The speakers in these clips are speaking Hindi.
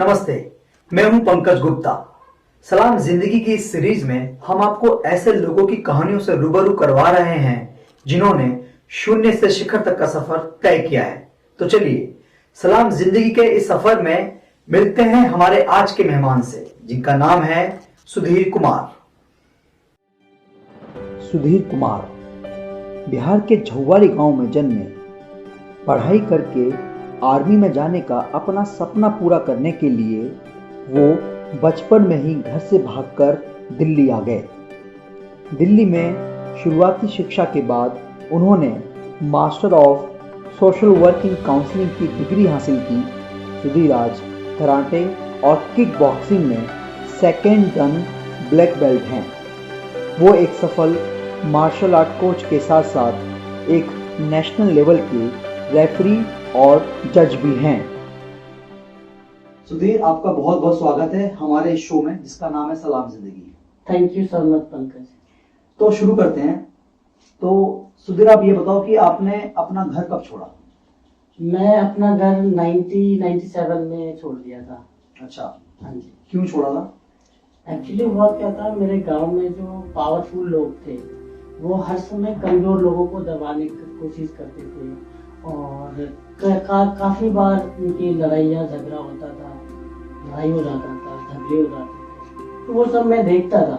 नमस्ते, मैं हूं पंकज गुप्ता। सलाम जिंदगी की इस सीरीज में हम आपको ऐसे लोगों की कहानियों से रूबरू करवा रहे हैं जिन्होंने शून्य से शिखर तक का सफर तय किया है। तो चलिए सलाम जिंदगी के इस सफर में मिलते हैं हमारे आज के मेहमान से, जिनका नाम है सुधीर कुमार। सुधीर कुमार बिहार के झौवारी गांव में जन्मे। पढ़ाई करके आर्मी में जाने का अपना सपना पूरा करने के लिए वो बचपन में ही घर से भागकर दिल्ली आ गए। दिल्ली में शुरुआती शिक्षा के बाद उन्होंने master of social work in counselling की डिग्री हासिल की। सुधीर आज कराटे और किक बॉक्सिंग में सेकेंड डन ब्लैक बेल्ट हैं। वो एक सफल मार्शल आर्ट कोच के साथ साथ एक नेशनल लेवल के रेफरी और जज भी हैं। सुधीर, आपका बहुत बहुत स्वागत है हमारे शो में जिसका नाम है सलाम जिंदगी। Thank you so much Pankaj. तो शुरू करते हैं। तो सुधीर, आप ये बताओ कि आपने अपना घर कब छोड़ा? मैं अपना घर 1997 में छोड़ दिया था। अच्छा, हाँ जी। क्यों छोड़ा था? एक्चुअली हुआ क्या था, मेरे गांव में जो पावरफुल लोग थे वो हर समय कमजोर लोगों को दबाने की कोशिश करते थे और काफी बार उनकी लड़ाइयाँ झगड़ा होता था, लड़ाई हो जाता था, झगड़े हो जाते थे। तो वो सब मैं देखता था।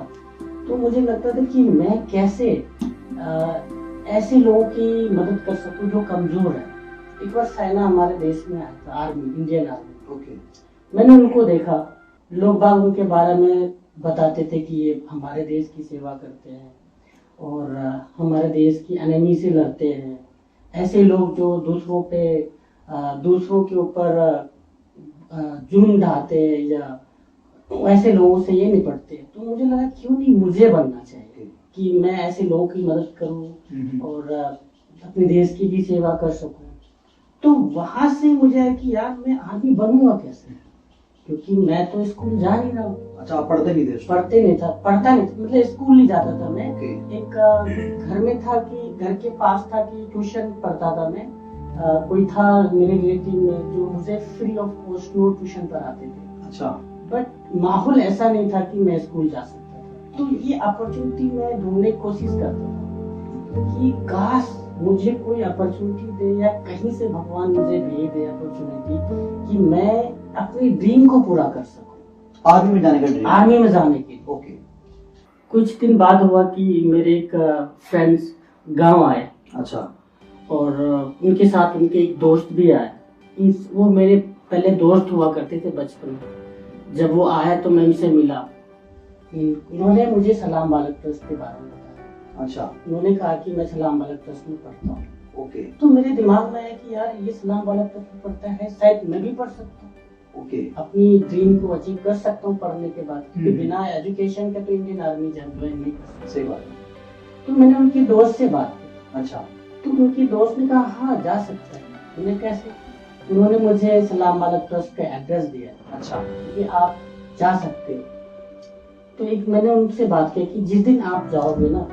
तो मुझे लगता था कि मैं कैसे ऐसे लोगों की मदद कर सकूं जो कमजोर है। एक बार सेना हमारे देश में आया था, आर्मी, इंडियन आर्मी। ओके। मैंने उनको देखा, लोग बाग उनके बारे में बताते थे कि ये हमारे देश की सेवा करते हैं और हमारे देश की एनिमी से लड़ते हैं। ऐसे लोग जो दूसरों के ऊपर जुल्म ढाते हैं या ऐसे लोगों से ये निपटते हैं। तो मुझे लगा क्यों नहीं मुझे बनना चाहिए कि मैं ऐसे लोगों की मदद करूं और अपने देश की भी सेवा कर सकूं। तो वहां से मुझे है कि यार मैं आर्मी बनूंगा कैसे, क्योंकि मैं तो स्कूल जा नहीं रहा हूँ। अच्छा, आप पढ़ता नहीं था? पढ़ता नहीं था, मतलब स्कूल नहीं जाता था मैं। Okay. एक घर में था कि घर के पास था कि ट्यूशन पढ़ता था मैं। कोई था मेरे रिलेटिव में जो मुझे free of cost no tuition पढ़ाते थे। अच्छा। बट माहौल ऐसा नहीं था कि मैं स्कूल जा सकता था। तो ये अपॉर्चुनिटी मैं ढूंढने की कोशिश करता था कि काश मुझे कोई अपॉर्चुनिटी दे या कहीं से भगवान मुझे दे दे अपॉर्चुनिटी कि मैं अपनी ड्रीम को पूरा कर सकूं। आर्मी में जाने का ड्रीम? आर्मी में जाने के लिए। ओके। कुछ दिन बाद हुआ कि मेरे एक फ्रेंड्स गांव आए। अच्छा। और उनके साथ उनके एक दोस्त भी आए। वो मेरे पहले दोस्त हुआ करते थे बचपन में। जब वो आया तो मैं उनसे मिला। उन्होंने मुझे सलाम बालक ट्रस्ट के बारे में बताया। अच्छा। उन्होंने कहा कि मैं सलाम बालक ट्रस्ट में पढ़ता हूँ। ओके। तो मेरे दिमाग में आया कि यार ये सलाम बालक ट्रस्ट में पढ़ता है, शायद मैं भी पढ़ सकता हूँ। ओके। अपनी ड्रीम को अचीव कर सकता हूँ पढ़ने के बाद, क्योंकि बिना एजुकेशन के तो इंडियन आर्मी ज्वाइन नहीं कर सकता। सही बात है। तो मैंने उनके दोस्त से बात की। अच्छा। तो उनके दोस्त ने कहा हाँ जा सकता है। उन्हें कैसे? उन्होंने मुझे सलाम बालक ट्रस्ट का एड्रेस दिया। अच्छा। कि आप जा सकते हो। तो एक मैंने उनसे बात की कि जिस दिन आप जाओगे ना,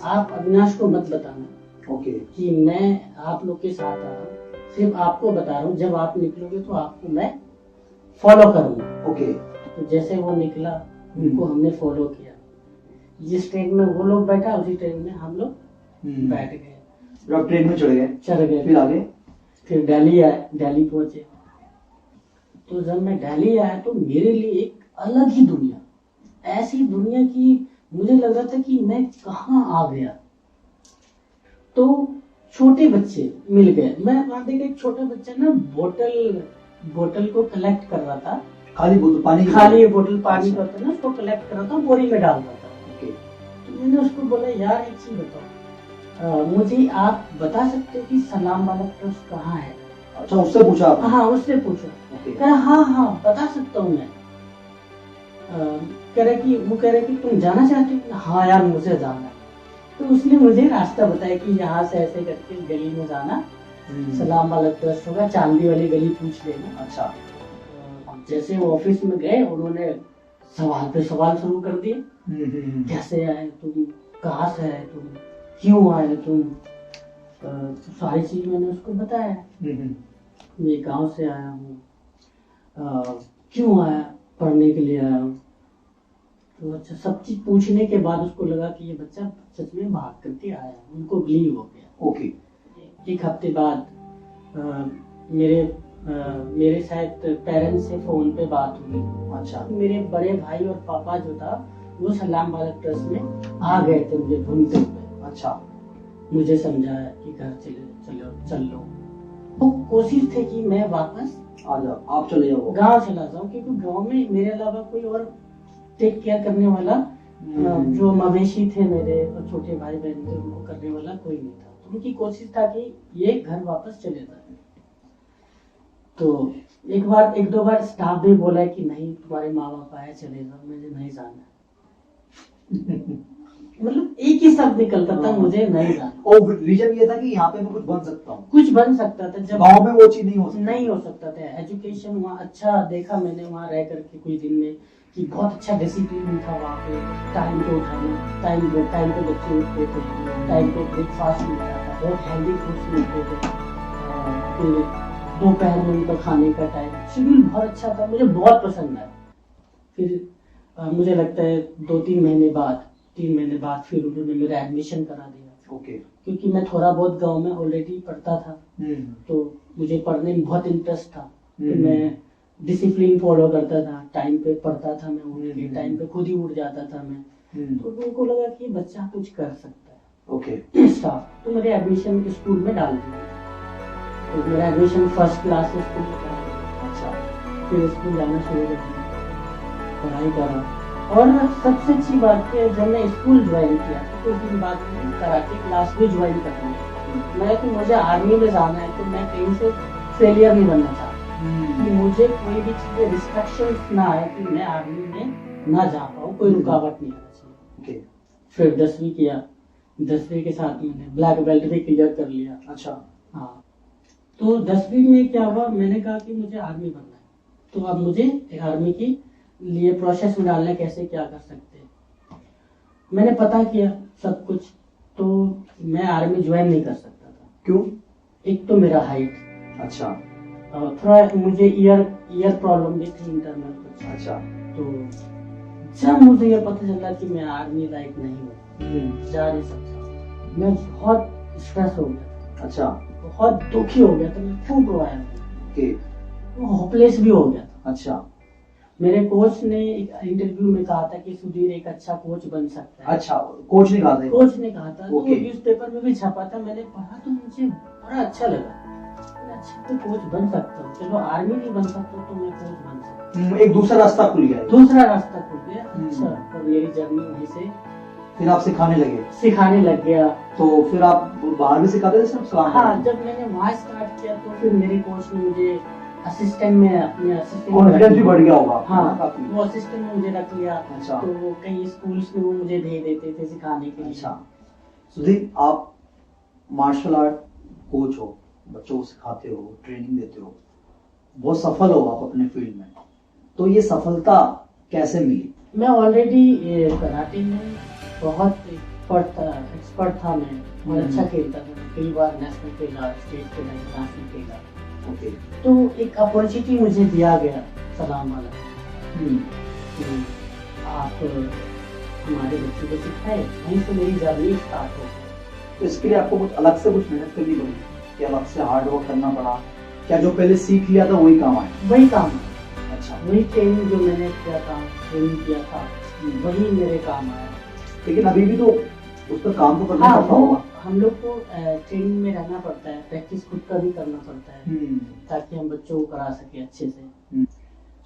आप अविनाश को मत बताना। ओके। कि मैं आप लोग के साथ आ रहा हूँ, सिर्फ आपको बता रहा हूँ, जब आप निकलोगे तो आपको मैं फॉलो करूंगा। ओके। तो जैसे वो निकला, उनको हमने फॉलो किया। जिस ट्रेन में वो लोग बैठा उसी ट्रेन में हम लोग बैठ गए। आप ट्रेन में चढ़ गए? फिर आगे? फिर दिल्ली आए, दिल्ली पहुंचे। तो जब मैं दिल्ली आया तो मेरे लिए एक अलग ही दुनिया, ऐसी दुनिया की मुझे लग रहा था कि मैं कहाँ आ गया। तो छोटे बच्चे मिल गए। मैं वहां देखा एक छोटा बच्चा ना बोतल को कलेक्ट कर रहा था। खाली बोतल पानी पानी का होता है ना, उसको कलेक्ट कर रहा था, बोरी में डाल रहा था। ओके। तो मैंने उसको बोला यार एक चीज बताओ, मुझे आप बता सकते हो कि सलाम बालक ट्रस्ट कहाँ है? अच्छा, उससे पूछा आपने? हाँ, उससे पूछा। कह रहा हाँ बता सकता हूँ मैं। कह रहे कि तुम जाना चाहते हो? हाँ यार मुझे जाना है। तो उसने मुझे रास्ता बताया कि यहाँ से ऐसे करके गली में जाना, सलाम बालक ट्रस्ट होगा, चांदी वाली गली पूछ लेना। अच्छा। जैसे वो ऑफिस में गए, उन्होंने सवाल पे सवाल शुरू कर दिए। कैसे आए तुम, कहाँ से आए तुम, क्यों आए तुम? तो सारी चीज मैंने उसको बताया। मैं गांव से आया हूँ, क्यों आया, पढ़ने के लिए आया हूँ। तो अच्छा, सब चीज पूछने के बाद उसको लगा कि ये बच्चा सच में भाग करके आया, उनको बिलीव हो गया। ओके। एक हफ्ते बाद मेरे शायद पेरेंट्स से फोन पे बात हुई। अच्छा। मेरे बड़े भाई और पापा जो था वो सलाम बालक ट्रस्ट में आ गए थे मुझे ढूंढते हुए। अच्छा। मुझे समझाया कि घर चल लो। तो कोशिश थी कि मैं वापस आ जाओ, आप चले जाओ, गांव चला जाऊं, क्योंकि गांव में मेरे अलावा कोई और टेक केयर करने वाला, जो मवेशी थे मेरे और छोटे भाई बहन थे उनको करने वाला कोई नहीं था। तो उनकी कोशिश था कि ये घर वापस चले जाए। तो एक दो बार स्टाफ भी बोला कि नहीं, तुम्हारे माँ बाप आए, चले जाओ, मुझे नहीं जाना। मतलब एक ही शब्द निकलता था, मुझे नहीं जाना। और रीजन ये था कि यहाँ पे मैं कुछ बन सकता हूँ, कुछ बन सकता था। जब गांव में वो चीज नहीं हो सकता था। एजुकेशन वहाँ अच्छा देखा मैंने, वहाँ रह करके कुछ दिन में, कि बहुत अच्छा डिसिप्लिन था वहाँ पे। टाइम पे उठाना, टाइम पे बच्चे उठते थे, टाइम पे ब्रेकफास्ट मिलता था, बहुत हेल्दी फूड्स मिलते थे। फिर दोपहर में उनका खाने का टाइम शेड्यूल बहुत अच्छा था, मुझे बहुत पसंद आया। फिर मुझे लगता है 3 महीने बाद फिर उन्होंने मेरा एडमिशन करा दिया। ओके। क्योंकि मैं थोड़ा बहुत गांव में ऑलरेडी पढ़ता था, तो मुझे पढ़ने में बहुत इंटरेस्ट था। तो मैं डिसिप्लिन फॉलो करता था, टाइम पे पढ़ता था, मैं उठ के टाइम पे खुद ही उठ जाता था मैं। तो उनको लगा कि बच्चा कुछ कर सकता है। ओके। स्टाफ तो मेरे एडमिशन स्कूल में डाल दिया। तो मेरा एडमिशन फर्स्ट क्लास से स्कूल में करा दिया। अच्छा। फिर स्कूल जाना शुरू कर दिया, पढ़ाई करा। और सबसे अच्छी बात है, जब मैं स्कूल ज्वाइन किया तो कुछ दिन बाद में कराटे क्लास भी ज्वाइन कर ली। मैं कि मुझे आर्मी में जाना है, तो मैं कहीं से फेलियर नहीं बनना चाहता, कि मुझे कोई भी चीज रिस्ट्रिक्शन ना आए कि मैं आर्मी में ना जा पाऊँ, कोई रुकावट नहीं आना चाहिए। फिर 10वीं किया, 10वीं के साथ मैंने ब्लैक बेल्ट भी क्लियर कर लिया। अच्छा। हाँ। तो 10वीं में क्या हुआ, मैंने कहा कि मुझे आर्मी बनना है, तो अब मुझे आर्मी की लिए प्रोसेस में डालना, कैसे क्या कर सकते हैं। मैंने पता किया सब कुछ, तो मैं आर्मी ज्वाइन नहीं कर सकता था। क्यों? एक तो मेरा हाइट, अच्छा, थोड़ा मुझे ईयर प्रॉब्लम भी थी, इंटरनल कुछ। अच्छा। तो जब मुझे ये पता चला कि मैं आर्मी लायक नहीं हूँ, जा नहीं सकता, मैं बहुत स्ट्रेस हो गया। अच्छा। बहुत दुखी हो गया था, मैं खूब रोया, होपलेस भी हो गया था। अच्छा। मेरे कोच ने एक इंटरव्यू में कहा था कि सुधीर एक अच्छा कोच बन सकता है। अच्छा, कोच ने कहा था? कोच ने कहा था। तो न्यूज़पेपर में भी छपा था, मैंने पढ़ा तो मुझे बड़ा अच्छा लगा। अच्छा, तो कोच बन सकता हूँ, चलो आर्मी नहीं बन सकता तो मैं कोच बन सकता हूँ। एक दूसरा रास्ता खुल गया। अच्छा। और मेरी जर्नी वहीं से, फिर आप सिखाने लग गया। तो फिर आप बाहर भी सिखाते थे सिर्फ सलाम? हाँ, जब मैंने वहाँ स्टार्ट किया तो फिर मेरे कोच ने मुझे असिस्टेंट में, अपने असिस्टेंट कॉन्फिडेंस भी बढ़ गया होगा। हाँ, वो असिस्टेंट में मुझे रख लिया। अच्छा। तो वो कई स्कूल्स में वो मुझे भेज देते थे सिखाने के लिए। अच्छा। सुधीर, आप मार्शल आर्ट कोच हो, बच्चों को सिखाते हो, ट्रेनिंग देते हो, बहुत सफल हो आप अपने फील्ड में, तो ये सफलता कैसे मिली? मैं ऑलरेडी कराटे में बहुत एक्सपर्ट था मैं, और अच्छा खेलता था, कई बार नेशनल खेला, स्टेट खेला, इंटरनेशनल खेला। ओके। तो एक अपॉर्चुनिटी मुझे दिया गया सलाम वाला, आप हमारे बच्चों को सिखाए, वहीं से मेरी जर्नी स्टार्ट हो गई। तो इसके लिए आपको कुछ अलग से कुछ मेहनत करनी पड़ी, कि अलग से हार्ड वर्क करना पड़ा, क्या जो पहले सीख लिया था वही काम आया? वही काम आया। अच्छा। वही ट्रेनिंग जो मैंने किया था, ट्रेनिंग किया था, वही मेरे काम आया। लेकिन अभी भी तो उसका काम तो करना पड़ता होगा। हम लोग को ट्रेनिंग में रहना पड़ता है, प्रैक्टिस खुद का भी करना पड़ता है, ताकि हम बच्चों को करा सके अच्छे से।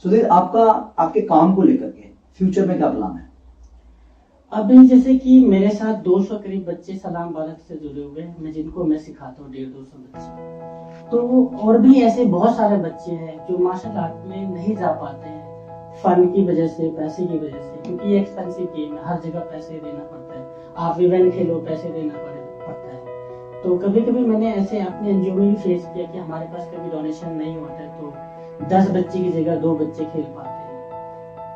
सुधीर, आपके काम को लेकर के फ्यूचर में क्या प्लान है? अभी जैसे कि मेरे साथ 200 करीब बच्चे सलाम बालक से जुड़े हुए हैं, मैं जिनको मैं सिखाता हूँ, 150-200 बच्चे। तो और भी ऐसे बहुत सारे बच्चे हैं जो मार्शल आर्ट में नहीं जा पाते हैं, फन की वजह से, पैसे की वजह से, क्योंकि ये एक्सपेंसिव गेम है, हर जगह पैसे देना पड़ता है। आप इवेंट खेलो, पैसे देना पड़ता है। तो कभी कभी मैंने ऐसे अपने एनजीओ में भी फेस किया कि हमारे पास कभी डोनेशन नहीं होता है, तो 10 बच्चे की जगह 2 बच्चे खेल पाते हैं।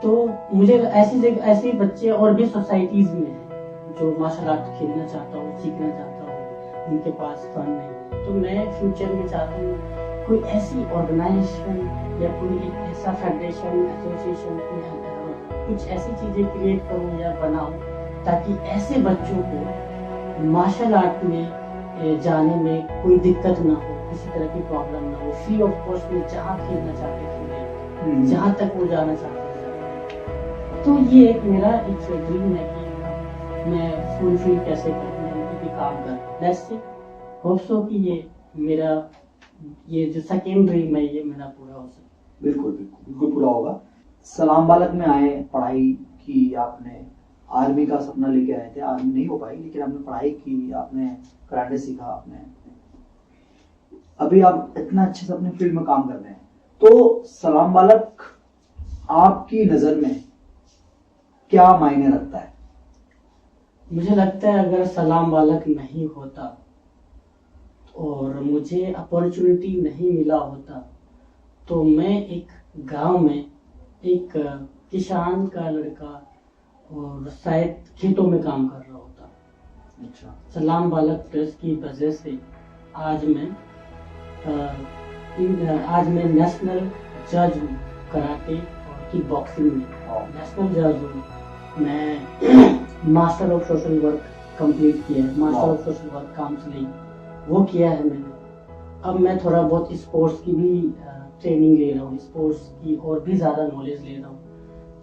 तो मुझे ऐसे बच्चे और भी सोसाइटीज में हैं जो मार्शल आर्ट खेलना चाहता हूँ, सीखना चाहता हूँ, उनके पास फंड नहीं। तो मैं फ्यूचर में चाहता हूँ कोई ऐसी ऑर्गेनाइजेशन या कोई एक ऐसा फेडरेशन एसोसिएशन कुछ ऐसी चीजें क्रिएट करूं या बनाऊं ताकि ऐसे बच्चों को मार्शल आर्ट में जाने में कोई दिक्कत ना हो, किसी तरह की प्रॉब्लम ना हो, फ्री ऑफ कॉस्ट में जहाँ खेलना चाहते खेलें, जहाँ तक वो जाना चाहते हैं। तो ये एक मेरा एक ड्रीम है कि मैं फुलफिल कैसे करूँ, उनकी भी काम कर। लेट्स सी, होप सो कि ये मेरा ये जो सेकेंड ड्रीम है ये मेरा पूरा हो सके। बिल्कुल बिल्कुल बिल्कुल पूरा होगा। सलाम बालक में आए, पढ़ाई की आपने, आर्मी का सपना लेके आए थे, आर्मी नहीं हो पाई लेकिन आपने पढ़ाई की, आपने कराटे सीखा, आपने अभी आप इतना अच्छे से अपने फील्ड में काम कर रहे हैं। तो सलाम बालक आपकी नजर में क्या मायने रखता है? मुझे लगता है अगर सलाम बालक नहीं होता और मुझे अपॉर्चुनिटी नहीं मिला होता तो मैं एक गांव में एक किसान का लड़का और शायद खेतों में काम कर रहा होता। अच्छा। सलाम बालक ट्रस्ट की वजह से आज मैं नेशनल जज हूँ कराटे और किक बॉक्सिंग में, नेशनल जज हूँ मैं। Master of social work complete किया है, master of social work counselling वो किया है मैंने। अब मैं थोड़ा बहुत स्पोर्ट्स की भी ट्रेनिंग ले रहा हूँ, स्पोर्ट्स की और भी ज़्यादा नॉलेज ले रहा हूँ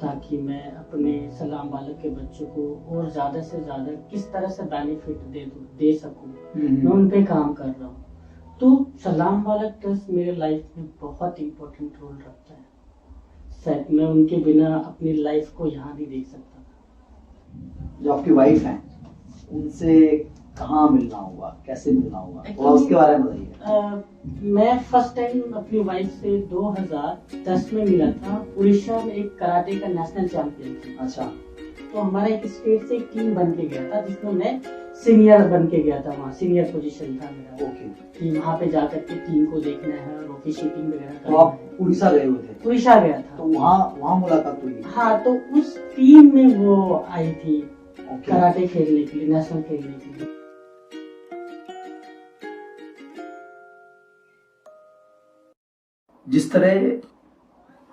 ताकि मैं अपने सलाम बालक के बच्चों को और ज़्यादा से ज़्यादा किस तरह से बेनिफिट दे सकूँ, मैं उन पे काम कर रहा हूँ। तो सलाम बालक ट्रस्ट मेरे लाइफ में बहुत इम्पोर्टेंट रोल रखता है। शायद मैं उनके बिना अपनी लाइफ को यहाँ नहीं देख सकता था। जो आपकी वाइफ हैं उनसे कहाँ मिलना हुआ, कैसे मिलना हुआ, थोड़ा उसके बारे में बताइए। मैं फर्स्ट टाइम अपनी वाइफ से 2010 में मिला था। उड़ीसा में एक कराटे का नेशनल चैंपियन था। अच्छा। तो हमारा एक स्टेट से एक टीम बन के गया था जिसमें मैं सीनियर बन के गया था, वहाँ सीनियर पोजीशन था मेरा। ओके। कि वहाँ पे जाकर के टीम को देखना है और ऑफिशिएटिंग वगैरह तो आप उड़ीसा गए हुए थे? उड़ीसा गया था। तो वहाँ मुलाकात हुई? हाँ, तो उस टीम में वो आई थी कराटे खेलने के लिए, नेशनल खेलने के लिए। जिस तरह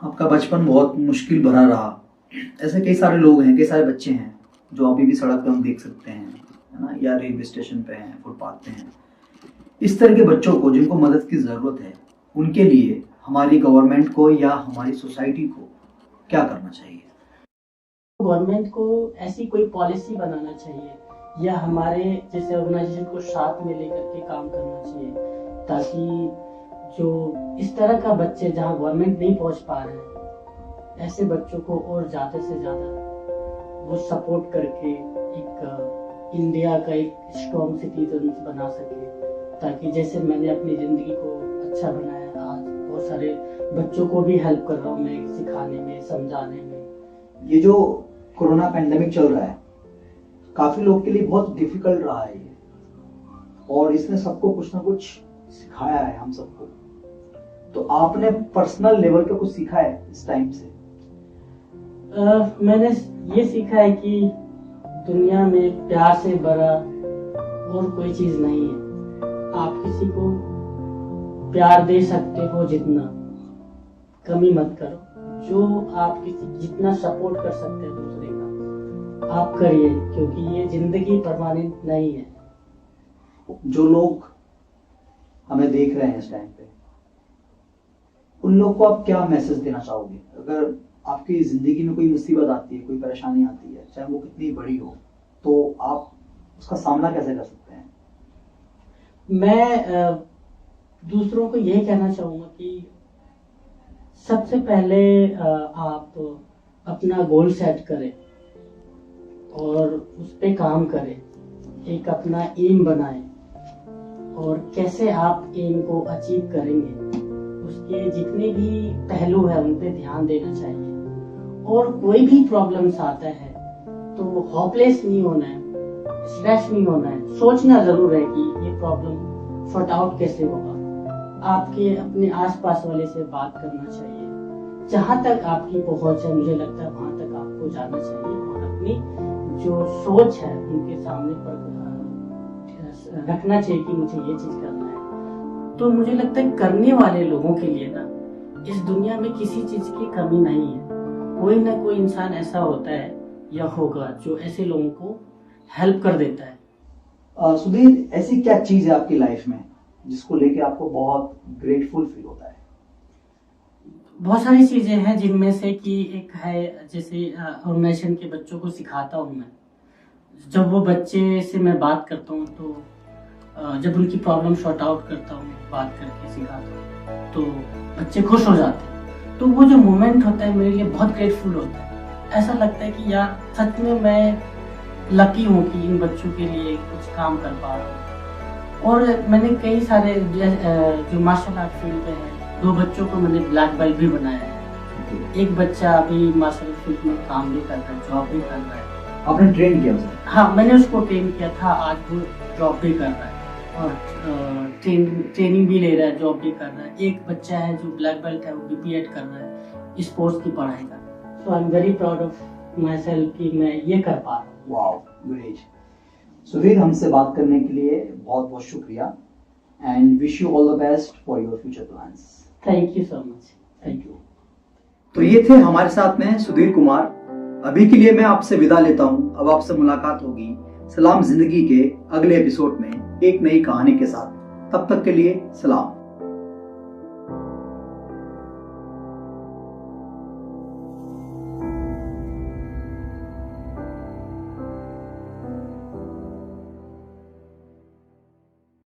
आपका बचपन बहुत मुश्किल भरा रहा, ऐसे कई सारे लोग हैं, कई सारे बच्चे हैं जो अभी भी सड़क पे हम देख सकते हैं, है ना, या रेलवे स्टेशन पे हैं, फुटपाथ पे हैं। इस तरह के बच्चों को जिनको मदद की ज़रूरत है, उनके लिए हमारी गवर्नमेंट को या हमारी सोसाइटी को क्या करना चाहिए? गवर्नमेंट को ऐसी कोई पॉलिसी बनाना चाहिए या हमारे जैसे ऑर्गेनाइजेशन को साथ में लेकर के काम करना चाहिए ताकि जो इस तरह का बच्चे जहाँ गवर्नमेंट नहीं पहुँच पा रहे हैं, ऐसे बच्चों को और ज़्यादा से ज़्यादा वो सपोर्ट करके एक इंडिया का एक स्ट्रॉन्ग सिटीजन बना सके, ताकि जैसे मैंने अपनी ज़िंदगी को अच्छा बनाया, आज बहुत सारे बच्चों को भी हेल्प कर रहा हूँ मैं सिखाने में, समझाने में। ये जो कोरोना पैंडेमिक चल रहा है काफी लोग के लिए बहुत डिफिकल्ट रहा है ये, और इसने सबको कुछ ना कुछ सिखाया है, हम सबको। तो आपने पर्सनल लेवल पे कुछ सीखा है इस टाइम से? मैंने ये सीखा है कि दुनिया में प्यार से बड़ा और कोई चीज नहीं है। आप किसी को प्यार दे सकते हो जितना, कमी मत करो। जो आप किसी जितना सपोर्ट कर सकते हैं दूसरे का आप करिए, क्योंकि ये जिंदगी परमानेंट नहीं है। जो लोग हमें देख रहे हैं इस टाइम पे, उन लोग को आप क्या मैसेज देना चाहोगे? अगर आपकी जिंदगी में कोई मुसीबत आती है, कोई परेशानी आती है, चाहे वो कितनी बड़ी हो, तो आप उसका सामना कैसे कर सकते हैं? मैं दूसरों को यही कहना चाहूंगा कि सबसे पहले आप अपना गोल सेट करें और उस पे काम करें, एक अपना एम बनाएं और कैसे आप एम को अचीव करेंगे उसके जितने भी पहलू है उन पे ध्यान देना चाहिए। और कोई भी प्रॉब्लम्स आता है तो होपलेस नहीं होना है, स्ट्रेस नहीं होना है, सोचना जरूर है कि ये प्रॉब्लम सॉर्ट आउट कैसे होगा। आपके अपने आसपास वाले से बात करना चाहिए, जहां तक आपकी पहुंच है मुझे लगता है वहां तक आपको जाना चाहिए और अपनी जो सोच है उनके सामने पर रखना चाहिए कि मुझे ये चीज करना है। तो मुझे लगता है करने वाले लोगों के लिए ना इस दुनिया में किसी चीज की कमी नहीं है। कोई ना कोई इंसान ऐसा होता है या होगा जो ऐसे लोगों को हेल्प कर देता है। सुधीर, ऐसी क्या चीज है आपकी लाइफ में जिसको लेके आपको बहुत ग्रेटफुल फील होता है? बहुत सारी चीजें हैं जिनमें से कि एक है जैसे ऑर्गेनाइजेशन के बच्चों को सिखाता हूँ मैं। जब वो बच्चे से मैं बात करता हूँ तो जब उनकी प्रॉब्लम सॉर्ट आउट करता हूँ, बात करके सिखाता हूँ, तो बच्चे खुश हो जाते हैं। तो वो जो मोमेंट होता है मेरे लिए बहुत ग्रेटफुल होता है। ऐसा लगता है कि यार सच में मैं लकी हूँ कि इन बच्चों के लिए कुछ काम कर पा रहा हूँ। और मैंने कई सारे जो मार्शल आर्ट फील्ड पे है, 2 बच्चों को मैंने ब्लैक बेल्ट भी बनाया है। एक बच्चा अभी मार्शल फील्ड में काम भी कर रहा है, जॉब भी कर रहा है। आपने ट्रेन किया उसे? हाँ, मैंने उसको ट्रेन किया था। आज वो जॉब भी कर रहा है और ट्रेनिंग भी ले रहा है, जॉब भी कर रहा है। एक बच्चा है जो ब्लैक बेल्ट है, वो बीपीएड कर रहा है, स्पोर्ट्स की पढ़ाई कर रहा है। So I am very proud of myself कि मैं ये कर पा रहा हूँ। Wow, great. सुधीर, हमसे बात करने के लिए बहुत बहुत शुक्रिया and wish you all the best for your future plans. Thank you so much. Thank you. तो ये थे हमारे साथ में सुधीर कुमार। अभी के लिए मैं आपसे विदा लेता हूँ। अब आपसे मुलाकात होगी सलाम जिंदगी के अगले एपिसोड में एक नई कहानी के साथ। तब तक के लिए सलाम।